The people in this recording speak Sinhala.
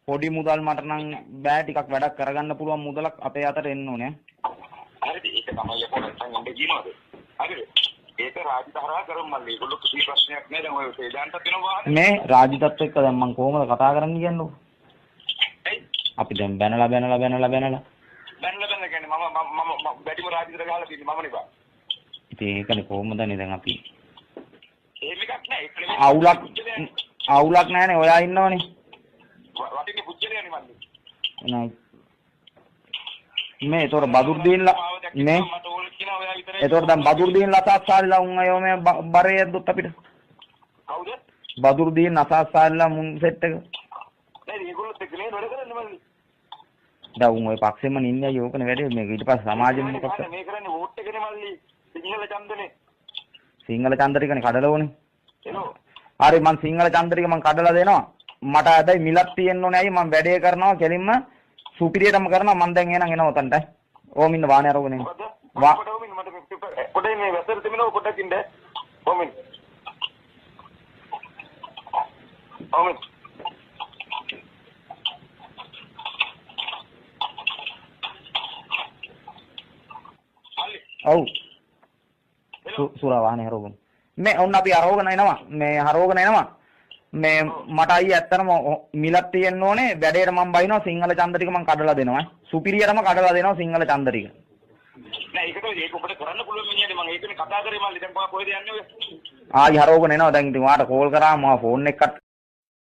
පොඩි මුදල් මට නම් බෑ ටිකක් වැඩක් කරගන්න පුළුවන් මුදලක් අපේ අතට එන්න ඕනේ. හරිද? ඒක තමයි යකෝ නැත්නම් ඉන්නේ කියනවාද? හරිද? ඒක රාජධාරා කරමු මල්ලි. ඒගොල්ලෝ කිසි ප්‍රශ්නයක් නෑ. දැන් ඔය සේජාන්ට දෙනවා මේ රාජිතත් එක්ක දැන් මම කොහොමද කතා කරන්න කියන්නේ? අපි දැන් බැනලා බැනලා කියන්නේ මම බැටිම රාජිතර ගහලා තියෙන්නේ මම නේ බා. ඉතින් ඒකනේ කොහොමදනේ දැන් අපි එහෙම එකක් නෑ. ඒක නෙමෙයි. අවුලක් නෑනේ. ඔයා ඉන්නවනේ. වටිනේ පුච්චලයනේ මල්ලි. නෑ. මේ ඒතොර බදුර් දීන්ලා මේ මට ඕන කියනවා ඔයා විතරයි. ඒතොර දැන් බදුර් දීන්ලා අසස්සාරිලා උන් අයෝ මේ බරේ යද්දුත් අපිට. කවුද? බදුර් දීන් අසස්සාරිලා මුන් සෙට් එක. නෑ ඒගොල්ලොත් එක්ක නේ වැඩ කරන්නේ මල්ලි. දැන් උන් ඔය පක්ෂෙම නින්නේ යෝකනේ වැඩේ මේක ඊට පස්සේ සමාජෙම මොකක්ද මේ කරන්නේ වෝට් එකනේ මල්ලි. සිංහල ඡන්දනේ. සිංහල ඡන්දරිකනේ කඩලා ඕනේ. එනෝ. හරි මං සිංහල ඡන්දරික මං කඩලා දෙනවා. මට අදයි මිලක් තියෙන්න ඕනේ. අයි මං වැඩේ කරනවා කෙලින්ම සුපිරියටම කරනවා. මං දැන් එහෙනම් එනවා උතන්ට. ඕම ඉන්න වාහනේ අරගෙන ඉන්න. පොඩේ මේ වැසර දෙමිනෝ පොඩක් ඉන්න. ඕමින්. ඕමින්. ඔව්. සුරා වාහනේ හරවගෙන. මේ ඔන්න අපි හරවගෙන එනවා. මේ මට අයියේ ඇත්තටම මිලක් තියෙන්න ඕනේ. වැඩේට මම බයිනවා සිංහල ඡන්දරික මම කඩලා දෙනවා. සුපිරියටම කඩලා දෙනවා සිංහල ඡන්දරික. නෑ ඒක ඔබට කරන්න පුළුවන් මිනිහනේ මම ඒකනේ කතා කරේ මල්ලි. දැන් කොහොමද යන්නේ ඔය? ආයි හරවගෙන එනවා. දැන් ඉතින් ඔයාට කෝල් කරාම මම ෆෝන් එක